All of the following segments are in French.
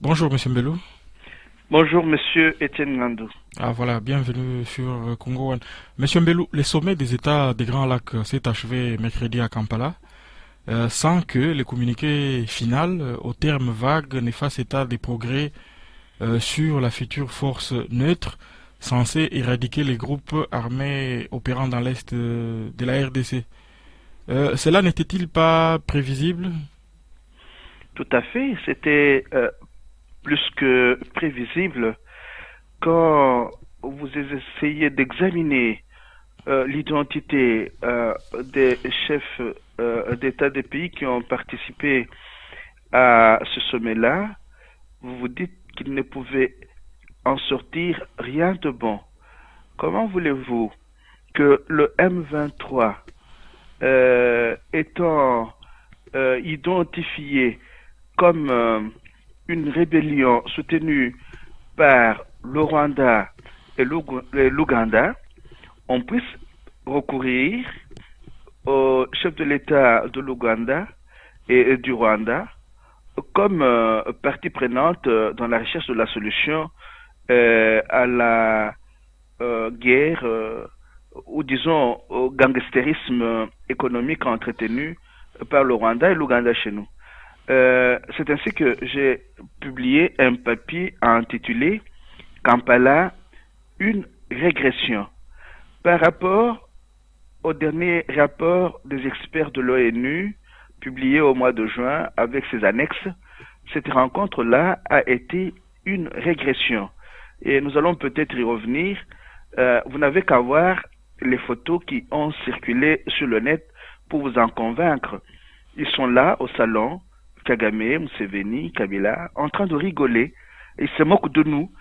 Bonjour Monsieur Mbelou. Bonjour, monsieur Étienne Ngandou. Ah voilà, bienvenue sur Congo One. Monsieur Mbelou, le sommet des États des Grands Lacs s'est achevé mercredi à Kampala, sans que le communiqué final, au terme vague, ne fasse état des progrès sur la future force neutre censée éradiquer les groupes armés opérant dans l'est de la RDC. Cela n'était-il pas prévisible? Tout à fait, c'était plus que prévisible quand vous essayez d'examiner l'identité des chefs d'État des pays qui ont participé à ce sommet-là. Vous vous dites qu'ils ne pouvaient en sortir rien de bon. Comment voulez-vous que le M23, étant identifié comme une rébellion soutenue par le Rwanda et l'Ouganda, on puisse recourir au chef de l'État de l'Ouganda et du Rwanda comme partie prenante dans la recherche de la solution à la guerre ou disons au gangstérisme économique entretenu par le Rwanda et l'Ouganda chez nous. C'est ainsi que j'ai publié un papier intitulé Kampala, une régression par rapport au dernier rapport des experts de l'ONU publié au mois de juin avec ses annexes. Cette rencontre-là a été une régression et nous allons peut-être y revenir. Vous n'avez qu'à voir les photos qui ont circulé sur le net pour vous en convaincre. Ils sont là au salon, Kagame, Museveni, Kabila, en train de rigoler. Ils se moquent de nous.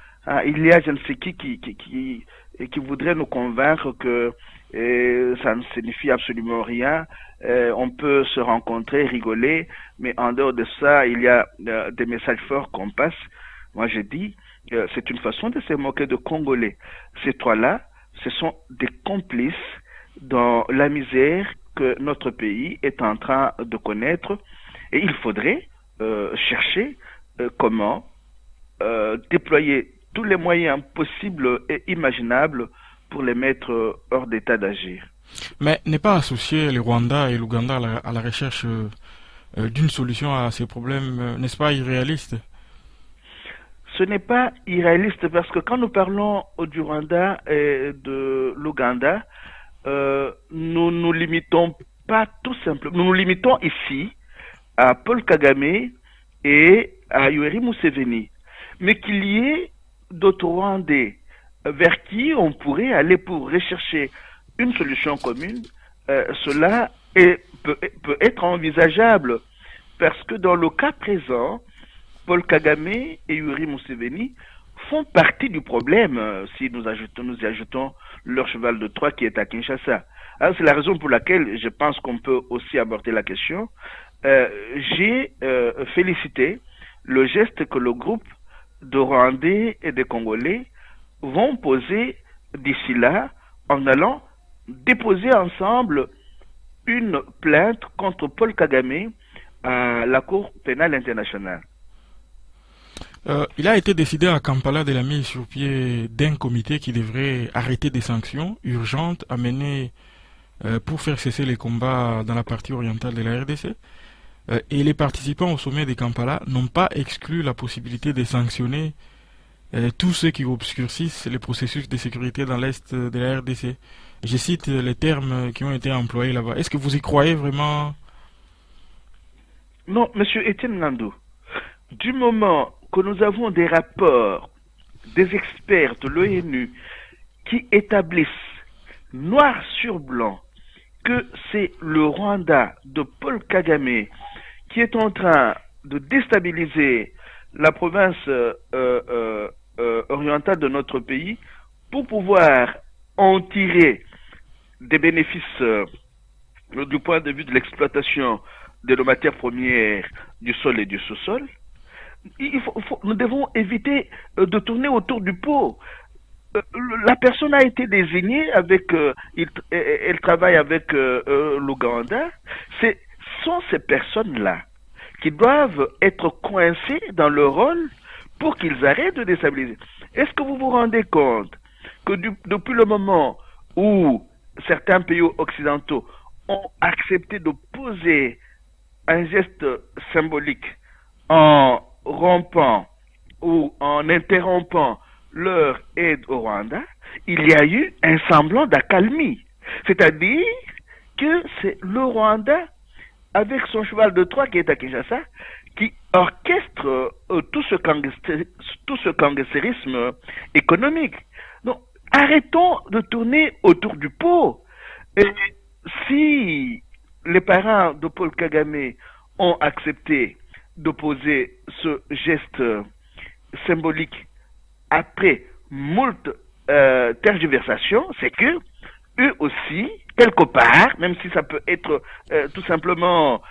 Il y a je ne sais qui voudrait nous convaincre que ça ne signifie absolument rien. On peut se rencontrer, rigoler, mais en dehors de ça, il y a des messages forts qu'on passe. Moi, je dis, c'est une façon de se moquer de Congolais. Ces trois-là, ce sont des complices dans la misère que notre pays est en train de connaître. Et il faudrait chercher comment déployer tous les moyens possibles et imaginables pour les mettre hors d'état d'agir. Mais n'est pas associé le Rwanda et l'Ouganda à la recherche d'une solution à ces problèmes, n'est-ce pas irréaliste? Ce n'est pas irréaliste parce que quand nous parlons du Rwanda et de l'Ouganda, nous nous limitons pas tout simplement, nous nous limitons ici à Paul Kagame et à Yoweri Museveni, mais qu'il y ait d'autres Rwandais vers qui on pourrait aller pour rechercher une solution commune, cela peut être envisageable parce que dans le cas présent, Paul Kagame et Yoweri Museveni font partie du problème si nous y ajoutons leur cheval de Troie qui est à Kinshasa. Alors c'est la raison pour laquelle je pense qu'on peut aussi aborder la question. J'ai félicité le geste que le groupe de Rwandais et de Congolais vont poser d'ici là en allant déposer ensemble une plainte contre Paul Kagame à la Cour pénale internationale. Il a été décidé à Kampala de la mise sur pied d'un comité qui devrait arrêter des sanctions urgentes à mener pour faire cesser les combats dans la partie orientale de la RDC. Et les participants au sommet de Kampala n'ont pas exclu la possibilité de sanctionner tous ceux qui obscurcissent les processus de sécurité dans l'est de la RDC. Je cite les termes qui ont été employés là-bas. Est-ce que vous y croyez vraiment? Non, monsieur Étienne Nandou, du moment que nous avons des rapports des experts de l'ONU qui établissent noir sur blanc que c'est le Rwanda de Paul Kagame qui est en train de déstabiliser la province orientale de notre pays pour pouvoir en tirer des bénéfices du point de vue de l'exploitation de nos matières premières du sol et du sous-sol. Nous devons éviter de tourner autour du pot. La personne a été désignée avec, elle travaille avec l'Ouganda. Ce sont ces personnes-là qui doivent être coincées dans leur rôle pour qu'ils arrêtent de déstabiliser. Est-ce que vous vous rendez compte que depuis le moment où certains pays occidentaux ont accepté de poser un geste symbolique en rompant ou en interrompant leur aide au Rwanda, il y a eu un semblant d'accalmie. C'est-à-dire que c'est le Rwanda, avec son cheval de Troie qui est à Kinshasa, qui orchestre tout ce gangstérisme économique. Donc, arrêtons de tourner autour du pot. Et si les parents de Paul Kagame ont accepté d'opposer ce geste symbolique après moult tergiversations, c'est que eux aussi, quelque part, même si ça peut être tout simplement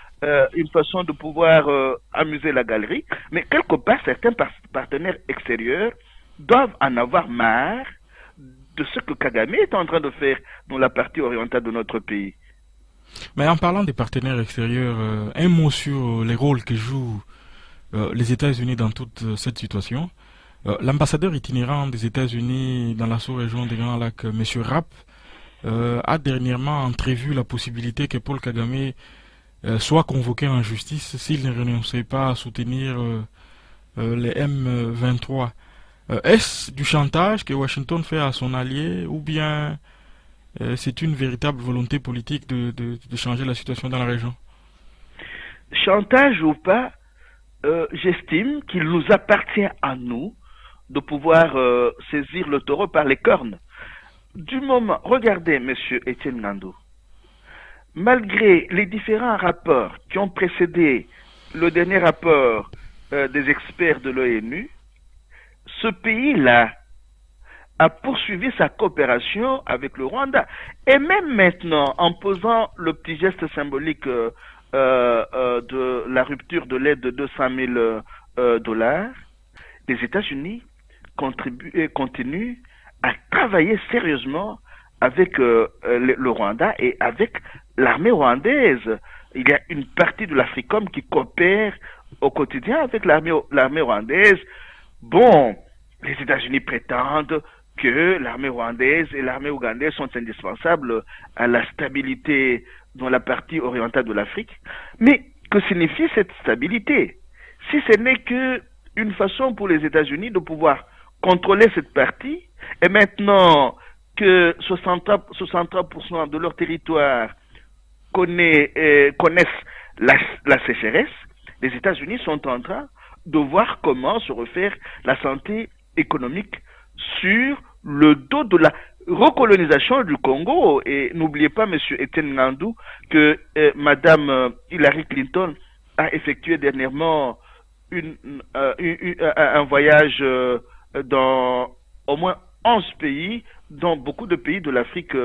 une façon de pouvoir amuser la galerie, mais quelque part, certains partenaires extérieurs doivent en avoir marre de ce que Kagame est en train de faire dans la partie orientale de notre pays. Mais en parlant des partenaires extérieurs, un mot sur les rôles que jouent les États-Unis dans toute cette situation. L'ambassadeur itinérant des États-Unis dans la sous-région des Grands Lacs, M. Rapp, a dernièrement entrevu la possibilité que Paul Kagame soit convoqué en justice s'il ne renonçait pas à soutenir les M23. Est-ce du chantage que Washington fait à son allié ou bien c'est une véritable volonté politique de changer la situation dans la région? Chantage ou pas, j'estime qu'il nous appartient à nous de pouvoir saisir le taureau par les cornes. Du moment, regardez, monsieur Étienne Ngandou, malgré les différents rapports qui ont précédé le dernier rapport des experts de l'ONU, ce pays-là a poursuivi sa coopération avec le Rwanda. Et même maintenant, en posant le petit geste symbolique de la rupture de l'aide de 200 000 dollars, les États-Unis continuent à travailler sérieusement avec le Rwanda et avec l'armée rwandaise. Il y a une partie de l'Africom qui coopère au quotidien avec l'armée rwandaise. Bon, les États-Unis prétendent que l'armée rwandaise et l'armée ougandaise sont indispensables à la stabilité dans la partie orientale de l'Afrique. Mais que signifie cette stabilité? Si ce n'est qu'une façon pour les États-Unis de pouvoir contrôler cette partie, et maintenant que 63% de leur territoire connaissent la sécheresse, les États-Unis sont en train de voir comment se refaire la santé économique sur le dos de la recolonisation du Congo. Et n'oubliez pas, monsieur Étienne Ngandou, que madame Hillary Clinton a effectué dernièrement un voyage dans au moins 11 pays, dans beaucoup de pays de l'Afrique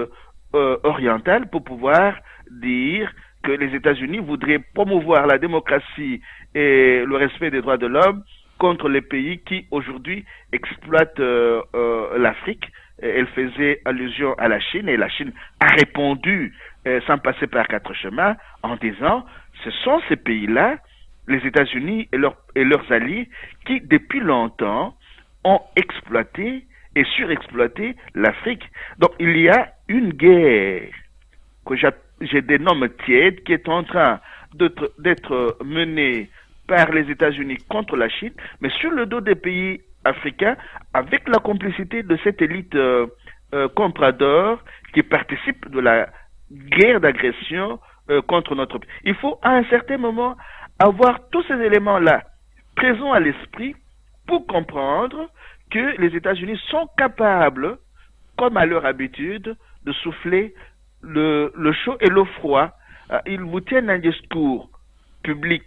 orientale, pour pouvoir dire que les États-Unis voudraient promouvoir la démocratie et le respect des droits de l'homme contre les pays qui aujourd'hui exploitent l'Afrique. Elle faisait allusion à la Chine et la Chine a répondu sans passer par quatre chemins en disant ce sont ces pays-là, les États-Unis et leurs alliés, qui depuis longtemps ont exploité et surexploité l'Afrique. Donc il y a une guerre que je dénomme tiède qui est en train d'être menée par les États-Unis contre la Chine, mais sur le dos des pays africains, avec la complicité de cette élite comprador qui participe de la guerre d'agression contre notre pays. Il faut à un certain moment avoir tous ces éléments-là présents à l'esprit pour comprendre que les États-Unis sont capables, comme à leur habitude, de souffler le chaud et le froid. Ils vous tiennent un discours public.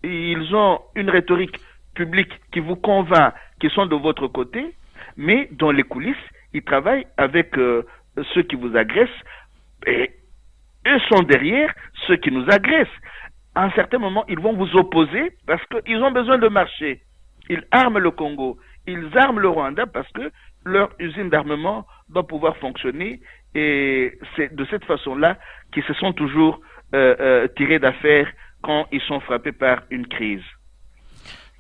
Ils ont une rhétorique publique qui vous convainc qu'ils sont de votre côté, mais dans les coulisses, ils travaillent avec ceux qui vous agressent et eux sont derrière ceux qui nous agressent. À un certain moment, ils vont vous opposer parce qu'ils ont besoin de marché. Ils arment le Congo, ils arment le Rwanda parce que leur usine d'armement doit pouvoir fonctionner et c'est de cette façon-là qu'ils se sont toujours tirés d'affaire quand ils sont frappés par une crise.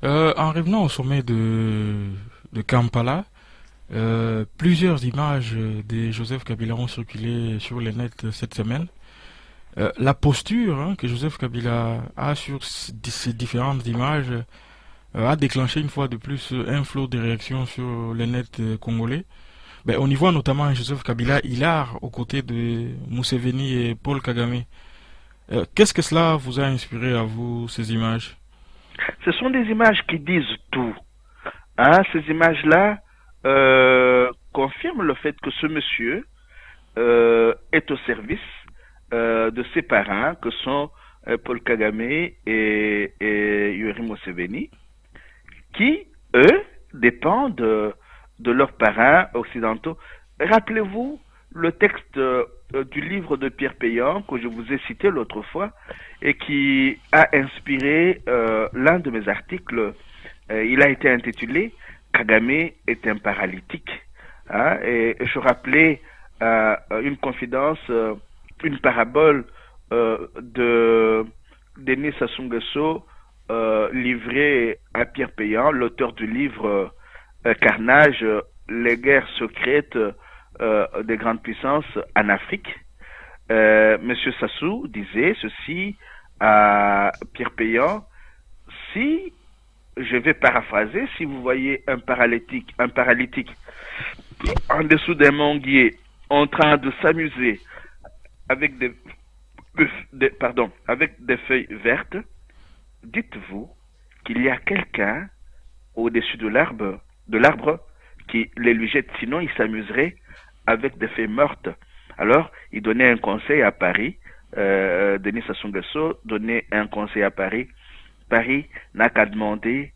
En revenant au sommet de Kampala, plusieurs images de Joseph Kabila ont circulé sur les nets cette semaine. La posture que Joseph Kabila a sur ces différentes images a déclenché une fois de plus un flot de réactions sur les nets congolais. Ben, on y voit notamment Joseph Kabila hilar aux côtés de Museveni et Paul Kagame. Qu'est-ce que cela vous a inspiré à vous, ces images? Ce sont des images qui disent tout. Hein, ces images-là confirment le fait que ce monsieur est au service de ses parents, que sont Paul Kagame et Yoweri Museveni, qui, eux, dépendent de leurs parents occidentaux. Rappelez-vous le texte du livre de Pierre Péan que je vous ai cité l'autre fois et qui a inspiré l'un de mes articles. Il a été intitulé Kagame est un paralytique. Hein, et je rappelais une confidence, une parabole de Denis Sassou Nguesso livrée à Pierre Péan, l'auteur du livre Carnage, les guerres secrètes des grandes puissances en Afrique. Monsieur Sassou disait ceci à Pierre Péan: si, je vais paraphraser, si vous voyez un paralytique en dessous d'un manguier en train de s'amuser avec avec des feuilles vertes, dites-vous qu'il y a quelqu'un au-dessus de l'arbre qui les lui jette, sinon il s'amuserait avec des feuilles mortes. Alors, il donnait un conseil à Paris, Denis Sassou Nguesso donnait un conseil à Paris. Paris n'a qu'à demander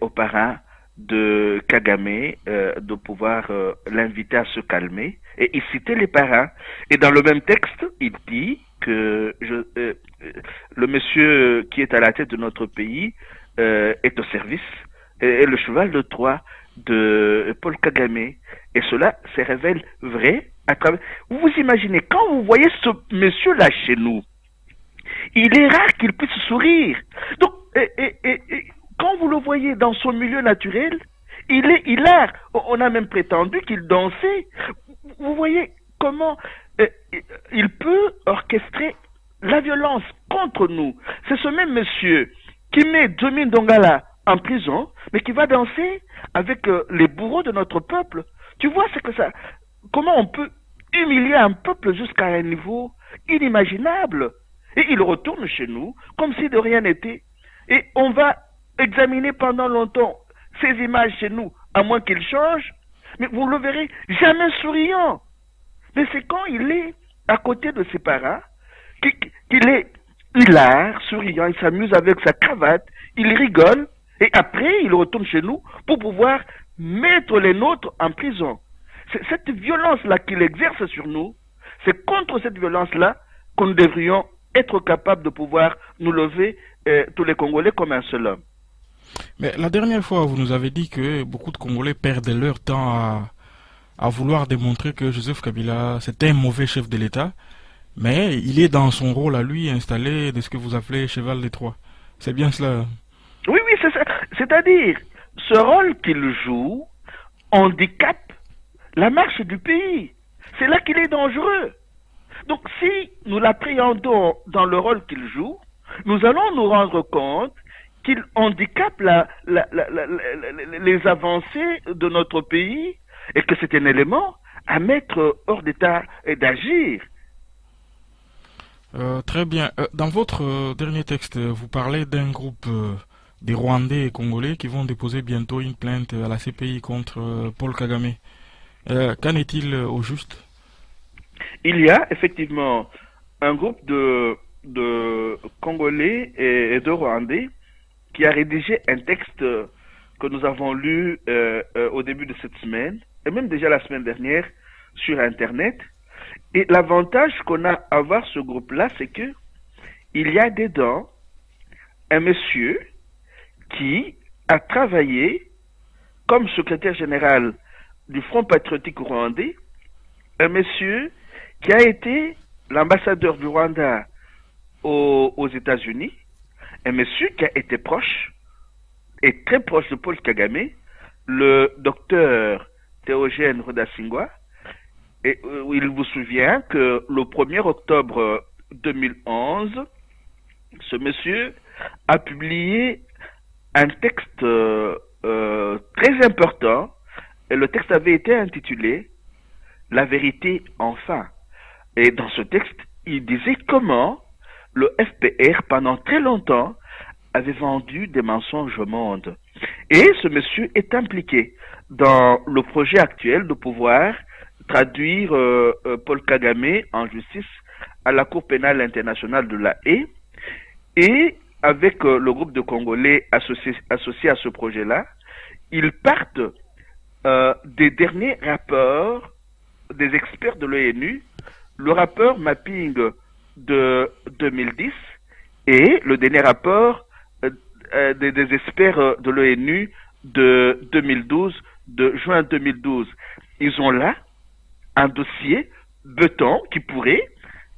aux parents de Kagame de pouvoir l'inviter à se calmer. Et il citait les parents. Et dans le même texte, il dit que le monsieur qui est à la tête de notre pays est au service, est le cheval de Troie de Paul Kagame. Et cela se révèle vrai à travers... Vous vous imaginez, quand vous voyez ce monsieur-là chez nous, il est rare qu'il puisse sourire. Donc, quand vous le voyez dans son milieu naturel, il est hilar. On a même prétendu qu'il dansait. Vous voyez comment il peut orchestrer la violence contre nous. C'est ce même monsieur qui met Jomin Dongala en prison, mais qui va danser avec les bourreaux de notre peuple. Tu vois ce que ça... Comment on peut humilier un peuple jusqu'à un niveau inimaginable. Et il retourne chez nous comme si de rien n'était. Et on va examiner pendant longtemps ces images chez nous, à moins qu'il change. Mais vous le verrez jamais souriant. Mais c'est quand il est à côté de ses parents qu'il est hilar, souriant, il s'amuse avec sa cravate, il rigole. Et après, il retourne chez nous pour pouvoir mettre les nôtres en prison. C'est cette violence-là qu'il exerce sur nous, c'est contre cette violence-là que nous devrions être capables de pouvoir nous lever, tous les Congolais, comme un seul homme. Mais la dernière fois, vous nous avez dit que beaucoup de Congolais perdent leur temps à vouloir démontrer que Joseph Kabila, c'était un mauvais chef de l'État, mais il est dans son rôle à lui installé de ce que vous appelez cheval de Troie. C'est bien cela? Oui, oui, c'est ça. C'est-à-dire, ce rôle qu'il joue handicape la marche du pays. C'est là qu'il est dangereux. Donc si nous l'appréhendons dans le rôle qu'il joue, nous allons nous rendre compte qu'il handicape les avancées de notre pays et que c'est un élément à mettre hors d'état et d'agir. Très bien. Dans votre dernier texte, vous parlez d'un groupe des Rwandais et Congolais qui vont déposer bientôt une plainte à la CPI contre Paul Kagame. Qu'en est-il au juste? Il y a effectivement un groupe de Congolais et de Rwandais qui a rédigé un texte que nous avons lu au début de cette semaine, et même déjà la semaine dernière, sur Internet. Et l'avantage qu'on a à voir ce groupe-là, c'est que il y a dedans un monsieur qui a travaillé comme secrétaire général du Front patriotique rwandais, un monsieur qui a été l'ambassadeur du Rwanda aux États-Unis, un monsieur qui a été proche est très proche de Paul Kagame, le docteur Théogène Rudasingwa. Et il vous souvient que le 1er octobre 2011, ce monsieur a publié un texte très important, et le texte avait été intitulé La vérité enfin. Et dans ce texte, il disait comment le FPR, pendant très longtemps, avait vendu des mensonges au monde. Et ce monsieur est impliqué dans le projet actuel de pouvoir traduire Paul Kagame en justice à la Cour pénale internationale de La Haye. Et avec le groupe de Congolais associés à ce projet-là, ils partent des derniers rapports des experts de l'ONU, le rapport Mapping de 2010 et le dernier rapport des experts de l'ONU de 2012, de juin 2012. Ils ont là un dossier béton qui pourrait,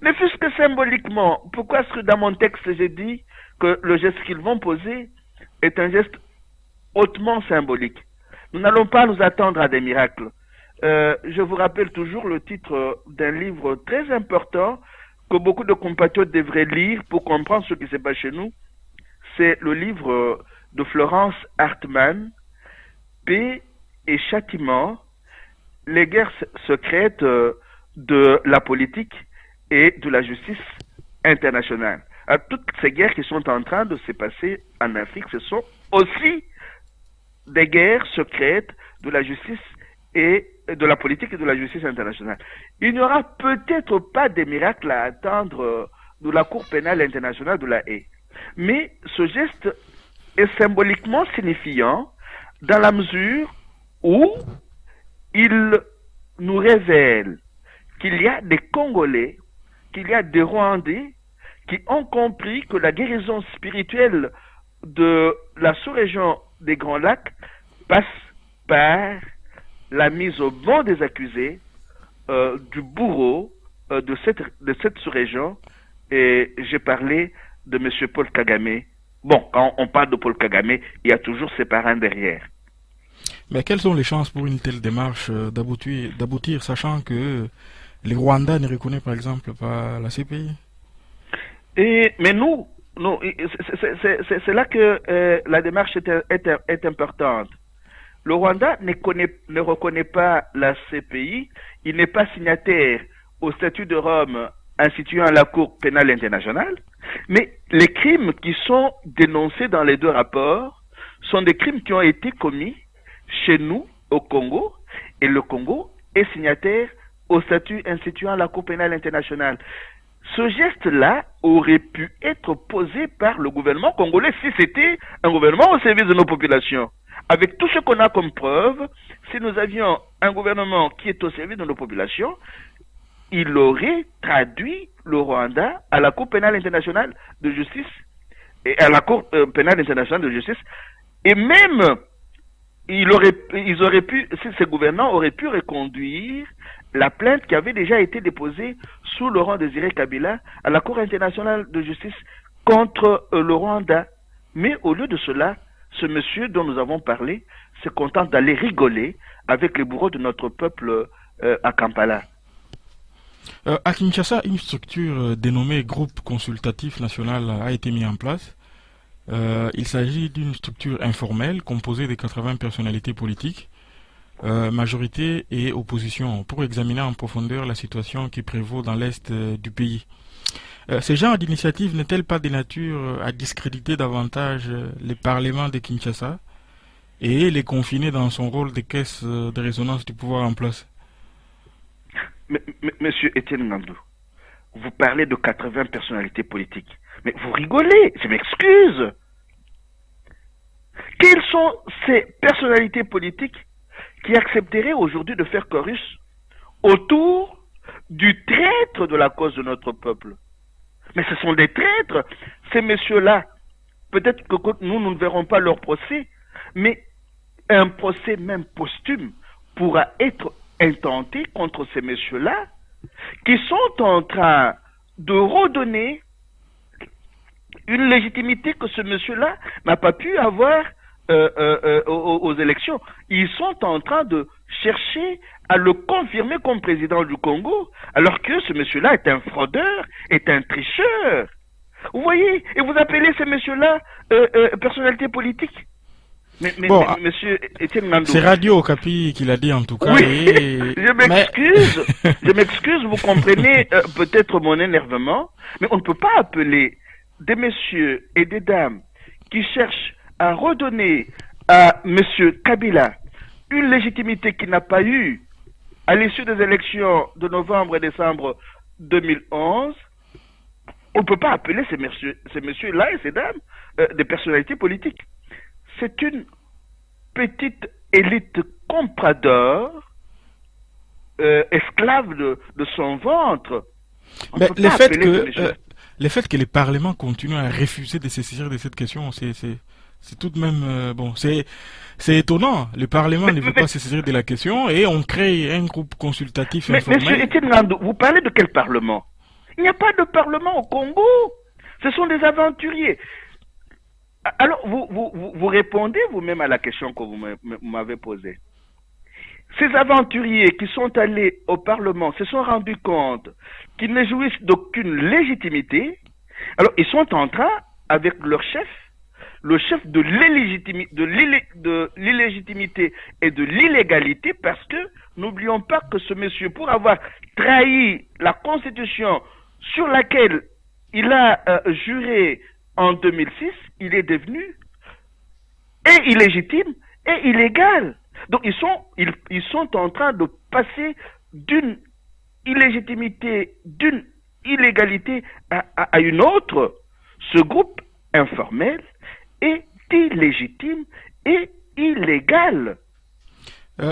ne fût-ce que symboliquement, pourquoi est-ce que dans mon texte j'ai dit que le geste qu'ils vont poser est un geste hautement symbolique. Nous n'allons pas nous attendre à des miracles. Je vous rappelle toujours le titre d'un livre très important que beaucoup de compatriotes devraient lire pour comprendre ce qui se passe chez nous. C'est le livre de Florence Hartmann, Paix et châtiment, les guerres secrètes de la politique et de la justice internationale. Alors, toutes ces guerres qui sont en train de se passer en Afrique, ce sont aussi des guerres secrètes de la justice et de la politique et de la justice internationale. Il n'y aura peut-être pas de miracle à attendre de la Cour pénale internationale de La Haye. Mais ce geste est symboliquement signifiant dans la mesure où il nous révèle qu'il y a des Congolais, qu'il y a des Rwandais qui ont compris que la guérison spirituelle de la sous-région des Grands Lacs passe par la mise au banc des accusés du bourreau de cette sous-région. Et j'ai parlé de M. Paul Kagame. Bon, quand on parle de Paul Kagame, il y a toujours ses parents derrière. Mais quelles sont les chances pour une telle démarche d'aboutir, sachant que les Rwandais ne reconnaissent par exemple pas la CPI? Mais nous, c'est là que la démarche est importante. Le Rwanda ne reconnaît pas la CPI, il n'est pas signataire au statut de Rome instituant la Cour pénale internationale, mais les crimes qui sont dénoncés dans les deux rapports sont des crimes qui ont été commis chez nous, au Congo, et le Congo est signataire au statut instituant la Cour pénale internationale. Ce geste-là aurait pu être posé par le gouvernement congolais si c'était un gouvernement au service de nos populations. Avec tout ce qu'on a comme preuve, si nous avions un gouvernement qui est au service de nos populations, il aurait traduit le Rwanda à la Cour pénale internationale de justice et à la Cour pénale internationale de justice, et même ils auraient pu, ces gouvernants auraient pu reconduire la plainte qui avait déjà été déposée sous Laurent Désiré Kabila à la Cour internationale de justice contre le Rwanda. Mais au lieu de cela, ce monsieur dont nous avons parlé se contente d'aller rigoler avec les bourreaux de notre peuple à Kampala. À Kinshasa, une structure dénommée Groupe Consultatif National a été mise en place. Il s'agit d'une structure informelle composée de 80 personnalités politiques, majorité et opposition, pour examiner en profondeur la situation qui prévaut dans l'est du pays. Ce genre d'initiative n'est-elle pas de nature à discréditer davantage les parlements de Kinshasa et les confiner dans son rôle de caisse de résonance du pouvoir en place? Monsieur Étienne Ngandou, vous parlez de 80 personnalités politiques. Mais vous rigolez, je m'excuse. Quelles sont ces personnalités politiques qui accepteraient aujourd'hui de faire chorus autour du traître de la cause de notre peuple? Mais ce sont des traîtres, ces messieurs-là. Peut-être que nous ne verrons pas leur procès, mais un procès même posthume pourra être intenté contre ces messieurs-là qui sont en train de redonner une légitimité que ce monsieur-là n'a pas pu avoir aux élections. Ils sont en train de chercher à le confirmer comme président du Congo, alors que ce monsieur-là est un fraudeur, est un tricheur. Vous voyez, et vous appelez ce monsieur-là personnalité politique. Bon, Monsieur Étienne Ngandou. c'est Radio Okapi qui l'a dit en tout cas. Oui, Et... je m'excuse, je m'excuse, vous comprenez peut-être mon énervement, mais on ne peut pas appeler des messieurs et des dames qui cherchent à redonner à monsieur Kabila une légitimité qu'il n'a pas eue à l'issue des élections de novembre et décembre 2011. On ne peut pas appeler ces messieurs-là et ces dames des personnalités politiques. C'est une petite élite comprador, esclave de son ventre. Mais le fait que les parlements continuent à refuser de se saisir de cette question, c'est tout de même bon, c'est étonnant. Le Parlement ne veut pas se saisir de la question et on crée un groupe consultatif informel. Monsieur Étienne Ngandou, vous parlez de quel Parlement? Il n'y a pas de Parlement au Congo. Ce sont des aventuriers. Alors, vous répondez vous-même à la question que vous m'avez posée. Ces aventuriers qui sont allés au Parlement se sont rendus compte qu'ils ne jouissent d'aucune légitimité. Alors, ils sont en train, avec leur chef, le chef de l'illégitimité et de l'illégalité, parce que n'oublions pas que ce monsieur, pour avoir trahi la Constitution sur laquelle il a juré en 2006, il est devenu et illégitime et illégal. Donc ils sont en train de passer d'une illégitimité, d'une illégalité à une autre. Ce groupe informel est illégitime et illégal.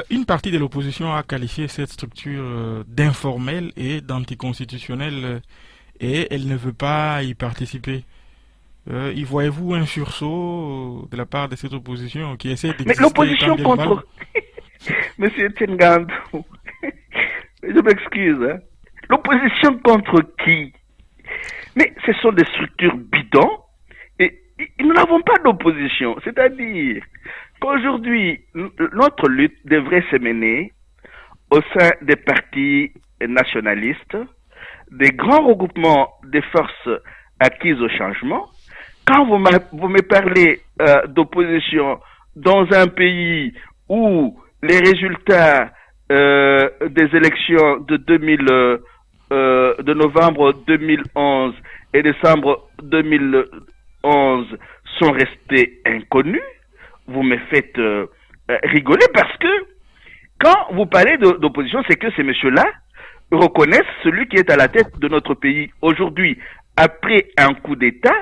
Une partie de l'opposition a qualifié cette structure d'informelle et d'anticonstitutionnelle et elle ne veut pas y participer. Y voyez-vous un sursaut de la part de cette opposition qui essaie d'exister? Mais l'opposition contre... Monsieur Étienne Ngandou, je m'excuse. Hein? L'opposition contre qui? Mais ce sont des structures bidons et nous n'avons pas d'opposition. C'est-à-dire qu'aujourd'hui, notre lutte devrait se mener au sein des partis nationalistes, des grands regroupements des forces acquises au changement. Quand vous me parlez d'opposition dans un pays où les résultats des élections de novembre 2011 et décembre 2011 sont restés inconnus, vous me faites rigoler parce que quand vous parlez d'opposition, c'est que ces messieurs-là reconnaissent celui qui est à la tête de notre pays aujourd'hui après un coup d'État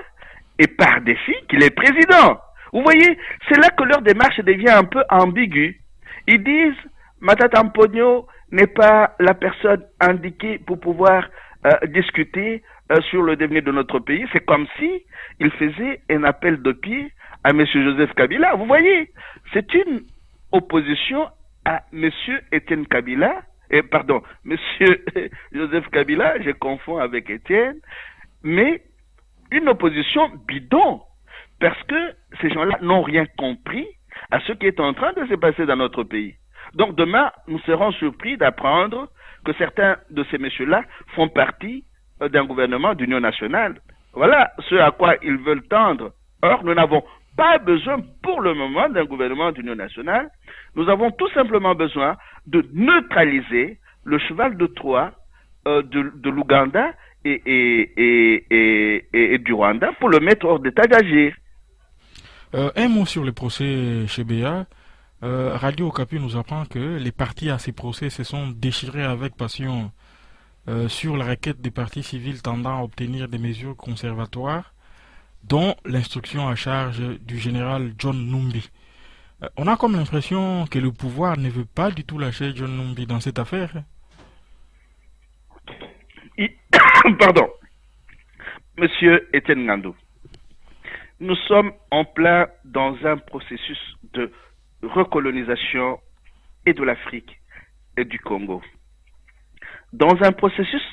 et par défi qu'il est président. Vous voyez, c'est là que leur démarche devient un peu ambiguë. Ils disent, Matata Mpogno n'est pas la personne indiquée pour pouvoir discuter sur le devenir de notre pays. C'est comme si il faisait un appel de pied à M. Joseph Kabila. Vous voyez, c'est une opposition à M. Étienne Kabila, pardon, M. Joseph Kabila, je confonds avec Étienne, mais une opposition bidon, parce que ces gens-là n'ont rien compris à ce qui est en train de se passer dans notre pays. Donc demain, nous serons surpris d'apprendre que certains de ces messieurs-là font partie d'un gouvernement d'union nationale. Voilà ce à quoi ils veulent tendre. Or, nous n'avons pas besoin pour le moment d'un gouvernement d'union nationale. Nous avons tout simplement besoin de neutraliser le cheval de Troie de l'Ouganda et du Rwanda pour le mettre hors d'état d'agir. Un mot sur le procès chez Béa. Radio Okapi nous apprend que les partis à ces procès se sont déchirés avec passion sur la requête des partis civils tendant à obtenir des mesures conservatoires, dont l'instruction à charge du général John Numbi. On a comme l'impression que le pouvoir ne veut pas du tout lâcher John Numbi dans cette affaire. Pardon. Monsieur Étienne Ngandou, nous sommes en plein dans un processus de recolonisation et de l'Afrique et du Congo. Dans un processus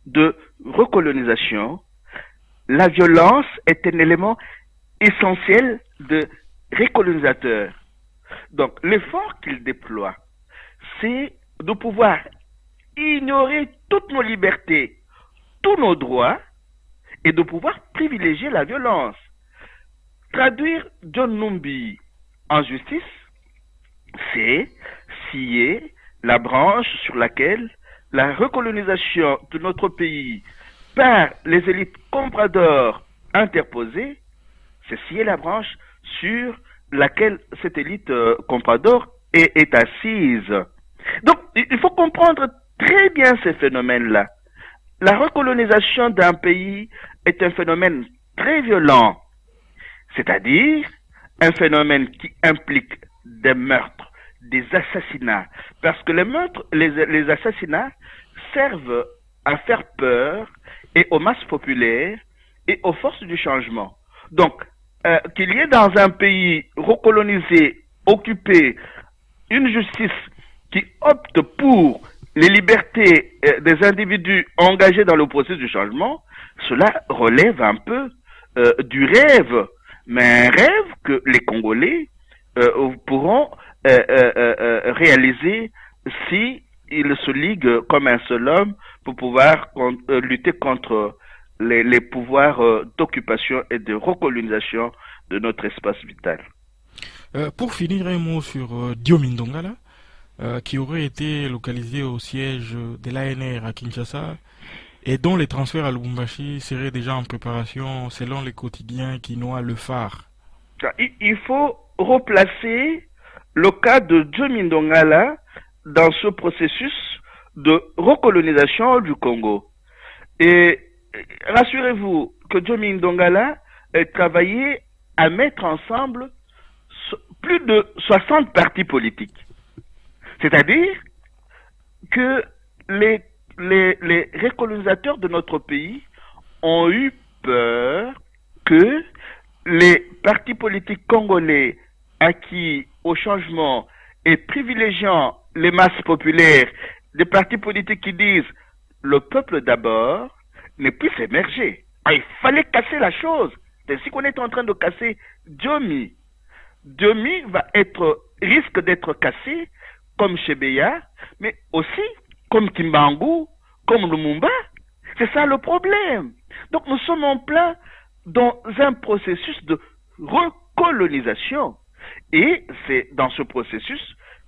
de recolonisation, la violence est un élément essentiel de récolonisateur. Donc, l'effort qu'il déploie, c'est de pouvoir ignorer toutes nos libertés, tous nos droits, et de pouvoir privilégier la violence. Traduire John Numbi en justice, c'est scier la branche sur laquelle la recolonisation de notre pays par les élites compradores interposées, c'est scier la branche sur laquelle cette élite comprador est assise. Donc, il faut comprendre très bien ces phénomènes-là. La recolonisation d'un pays est un phénomène très violent, c'est-à-dire un phénomène qui implique des meurtres, des assassinats, parce que les meurtres, les assassinats servent à faire peur et aux masses populaires et aux forces du changement. Donc, qu'il y ait dans un pays recolonisé, occupé, une justice qui opte pour les libertés des individus engagés dans le processus du changement, cela relève un peu du rêve, mais un rêve que les Congolais pourront réaliser si ils se liguent comme un seul homme pour pouvoir lutter contre les pouvoirs d'occupation et de recolonisation de notre espace vital. Pour finir, un mot sur Diomi Ndongala, qui aurait été localisé au siège de l'ANR à Kinshasa et dont les transferts à Lubumbashi seraient déjà en préparation selon les quotidiens qui noient le phare. Il faut replacer le cas de Diomi Ndongala dans ce processus de recolonisation du Congo. Et rassurez-vous que Diomi Ndongala travaillait à mettre ensemble plus de 60 partis politiques. C'est-à-dire que les recolonisateurs de notre pays ont eu peur que les partis politiques congolais acquis au changement et privilégiant les masses populaires, des partis politiques qui disent le peuple d'abord, ne puissent émerger. Il fallait casser la chose. C'est ainsi qu'on est en train de casser Diomi. Diomi risque d'être cassé comme Chebeya, mais aussi comme Kimbangu, comme Lumumba. C'est ça le problème. Donc nous sommes en plein dans un processus de recolonisation. Et c'est dans ce processus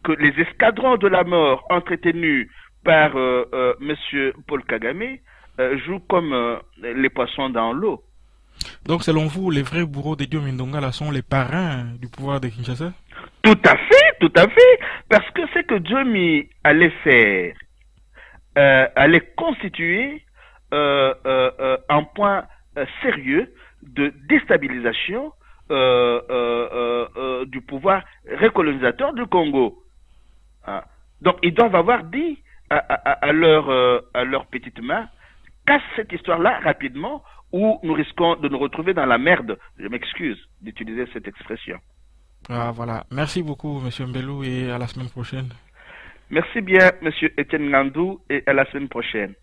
que les escadrons de la mort entretenus par M. Paul Kagame jouent comme les poissons dans l'eau. Donc selon vous, les vrais bourreaux de Diomi Ndongala sont les parrains du pouvoir de Kinshasa? Tout à fait. Parce que ce que Diomi allait faire, allait constituer un point sérieux de déstabilisation du pouvoir recolonisateur du Congo. Hein? Donc ils doivent avoir dit à leur petite main, casse cette histoire-là rapidement ou nous risquons de nous retrouver dans la merde. Je m'excuse d'utiliser cette expression. Ah, voilà. Merci beaucoup, M. Mbelou, et à la semaine prochaine. Merci bien, M. Etienne Ngandou, et à la semaine prochaine.